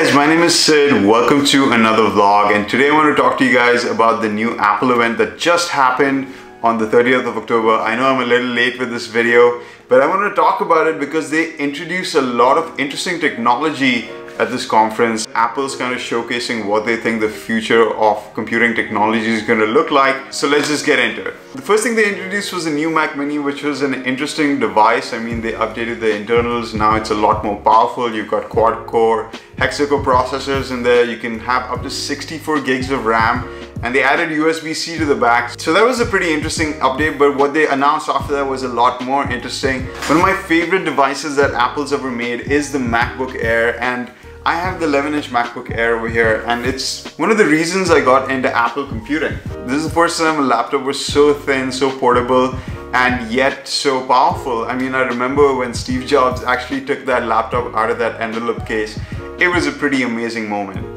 guys, my name is Sid. Welcome to another vlog, and today I want to talk to you guys about the new Apple event that just happened on the 30th of October. I know I'm a little late with this video, but I want to talk about it because they introduced a lot of interesting technology at this conference. Apple's kind of showcasing what they think the future of computing technology is going to look like. So let's just get into it. The first thing they introduced was a new Mac Mini, which was an interesting device. I mean, they updated the internals. Now it's a lot more powerful. You've got quad-core hexa-core processors in there. You can have up to 64 gigs of RAM, and they added USB-C to the back. So that was a pretty interesting update, but what they announced after that was a lot more interesting. One of my favorite devices that Apple's ever made is the Macbook Air, and I have the 11-inch MacBook Air over here, and it's one of the reasons I got into Apple computing. This is the first time a laptop was so thin, so portable, and yet so powerful. I mean, I remember when Steve Jobs actually took that laptop out of that envelope case. It was a pretty amazing moment.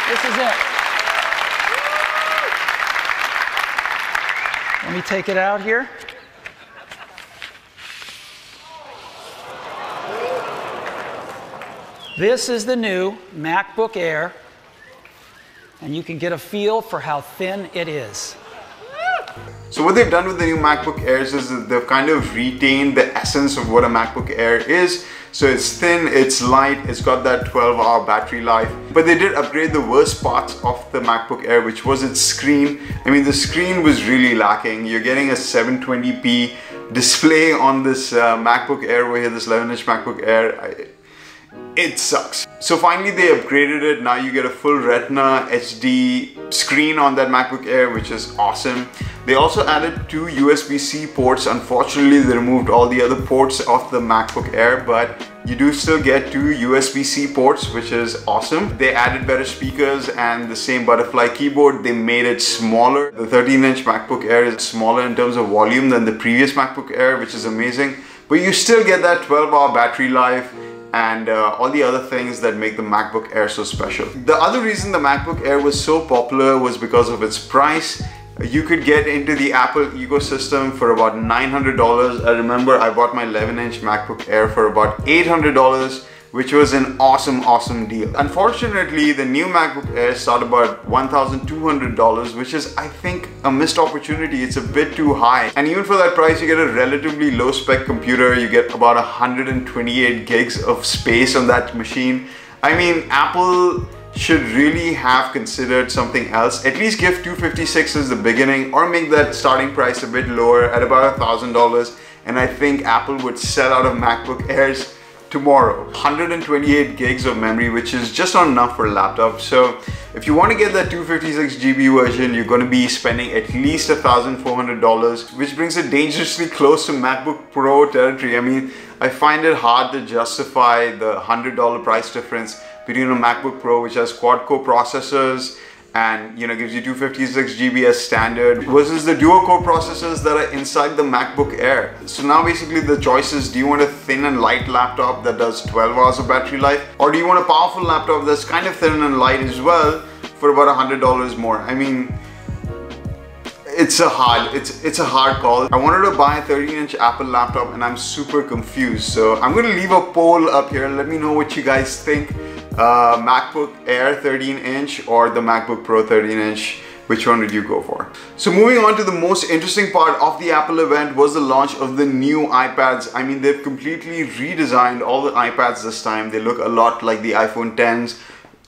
This is it. Let me take it out here. This is the new MacBook Air, and you can get a feel for how thin it is. So what they've done with the new MacBook Airs is that they've kind of retained the essence of what a MacBook Air is. So it's thin, it's light, it's got that 12-hour battery life. But they did upgrade the worst parts of the MacBook Air, which was its screen. I mean, the screen was really lacking. You're getting a 720p display on this MacBook Air over here, this 11-inch MacBook Air. It sucks. So finally they upgraded it. Now you get a full Retina HD screen on that MacBook Air, which is awesome. They also added 2 USB-C ports. Unfortunately, they removed all the other ports of the MacBook Air, but you do still get 2 USB-C ports, which is awesome. They added better speakers and the same butterfly keyboard. They made it smaller. The 13-inch MacBook Air is smaller in terms of volume than the previous MacBook Air, which is amazing. But you still get that 12-hour battery life and all the other things that make the MacBook Air so special. The other reason the MacBook Air was so popular was because of its price. You could get into the Apple ecosystem for about $900. I remember I bought my 11-inch MacBook Air for about $800, which was an awesome deal. Unfortunately, the new MacBook Air start about $1,200, which is, I think, a missed opportunity. It's a bit too high. And even for that price, you get a relatively low spec computer. You get about 128 gigs of space on that machine. I mean, Apple should really have considered something else. At least give 256 as the beginning, or make that starting price a bit lower at about $1,000. And I think Apple would sell out of MacBook Airs tomorrow. 128 gigs of memory, which is just not enough for a laptop. So if you want to get that 256 GB version, you're going to be spending at least $1,400, which brings it dangerously close to MacBook Pro territory. I mean, I find it hard to justify the $100 price difference between a MacBook Pro, which has quad-core processors and gives you 256 GB as standard, versus the dual-core processors that are inside the MacBook Air. So now basically the choice is, do you want a thin and light laptop that does 12 hours of battery life, or do you want a powerful laptop that's kind of thin and light as well for about $100 more? I mean, it's a hard call. I wanted to buy a 13-inch Apple laptop and I'm super confused. So I'm going to leave a poll up here. Let me know what you guys think. MacBook Air 13-inch or the MacBook Pro 13-inch, which one would you go for? So moving on to the most interesting part of the Apple event was the launch of the new iPads. I mean, they've completely redesigned all the iPads this time. They look a lot like the iPhone 10s.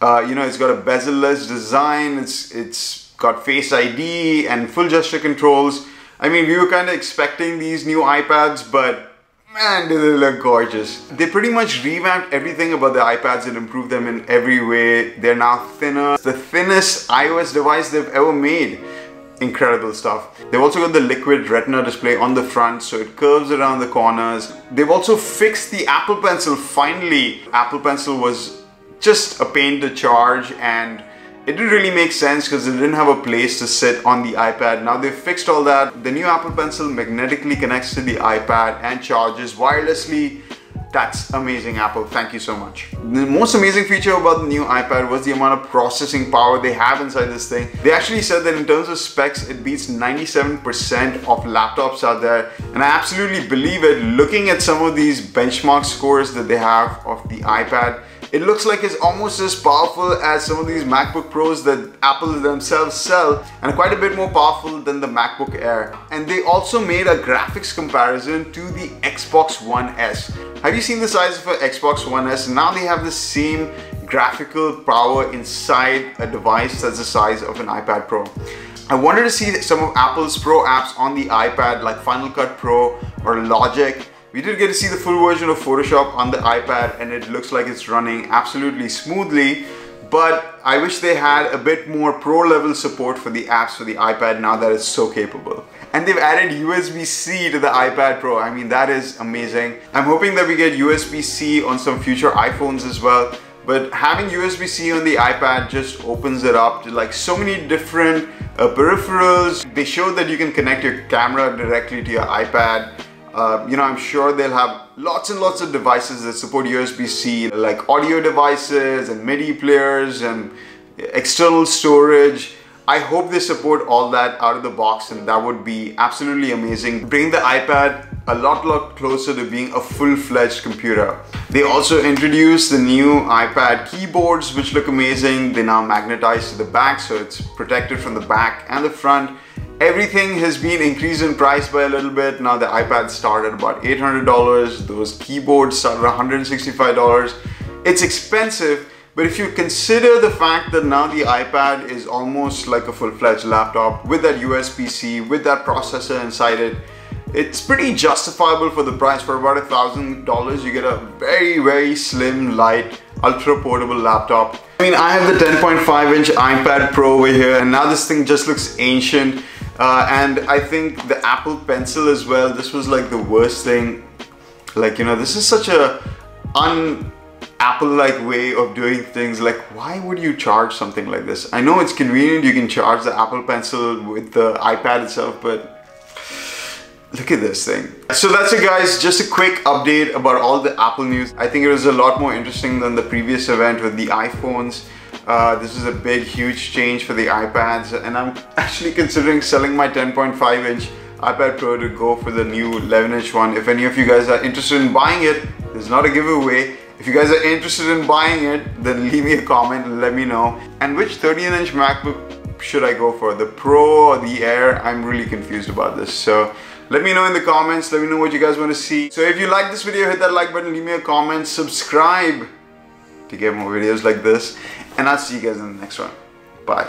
It's got a bezel-less design. It's got Face ID and full gesture controls. I mean, we were kind of expecting these new iPads, but man, do they look gorgeous. They pretty much revamped everything about the iPads and improved them in every way. They're now thinner. It's the thinnest iOS device they've ever made. Incredible stuff. They've also got the liquid Retina display on the front, so it curves around the corners. They've also fixed the Apple Pencil. Finally, Apple Pencil was just a pain to charge, and it didn't really make sense because it didn't have a place to sit on the iPad. Now they've fixed all that. The new Apple Pencil magnetically connects to the iPad and charges wirelessly. That's amazing, Apple. Thank you so much. The most amazing feature about the new iPad was the amount of processing power they have inside this thing. They actually said that in terms of specs, it beats 97% of laptops out there. And I absolutely believe it. Looking at some of these benchmark scores that they have of the iPad, it looks like it's almost as powerful as some of these MacBook Pros that Apple themselves sell, and quite a bit more powerful than the MacBook Air. And they also made a graphics comparison to the Xbox One S. Have you seen the size of an Xbox One S? Now they have the same graphical power inside a device that's the size of an iPad Pro. I wanted to see some of Apple's Pro apps on the iPad, like Final Cut Pro or Logic. We did get to see the full version of Photoshop on the iPad, and it looks like it's running absolutely smoothly, but I wish they had a bit more pro level support for the apps for the iPad now that it's so capable. And they've added USB-C to the iPad Pro. I mean, that is amazing. I'm hoping that we get USB-C on some future iPhones as well, but having USB-C on the iPad just opens it up to like so many different peripherals. They showed that you can connect your camera directly to your iPad. I'm sure they'll have lots and lots of devices that support USB-C, like audio devices and MIDI players and external storage. I hope they support all that out of the box, and that would be absolutely amazing. Bring the iPad a lot closer to being a full-fledged computer. They also introduced the new iPad keyboards, which look amazing. They now magnetize to the back, so it's protected from the back and the front. Everything has been increased in price by a little bit. Now the iPad started at about $800. Those keyboards started at $165. It's expensive, but if you consider the fact that now the iPad is almost like a full-fledged laptop with that USB-C, with that processor inside it, it's pretty justifiable for the price. For about $1,000, you get a very slim, light, ultra portable laptop. I mean, I have the 10.5-inch iPad Pro over here, and now this thing just looks ancient. And I think the Apple Pencil as well, this was like the worst thing. Like, this is such a un-Apple-like way of doing things. Like, why would you charge something like this? I know it's convenient, you can charge the Apple Pencil with the iPad itself, but look at this thing. So that's it, guys, just a quick update about all the Apple news. I think it was a lot more interesting than the previous event with the iPhones. This is a big, huge change for the iPads, and I'm actually considering selling my 10.5-inch iPad Pro to go for the new 11-inch one. If any of you guys are interested in buying it, there's not a giveaway. If you guys are interested in buying it, then leave me a comment and let me know. And which 13-inch MacBook should I go for? The Pro or the Air? I'm really confused about this. So let me know in the comments. Let me know what you guys want to see. So if you like this video, hit that like button, leave me a comment, subscribe to get more videos like this. And I'll see you guys in the next one. Bye.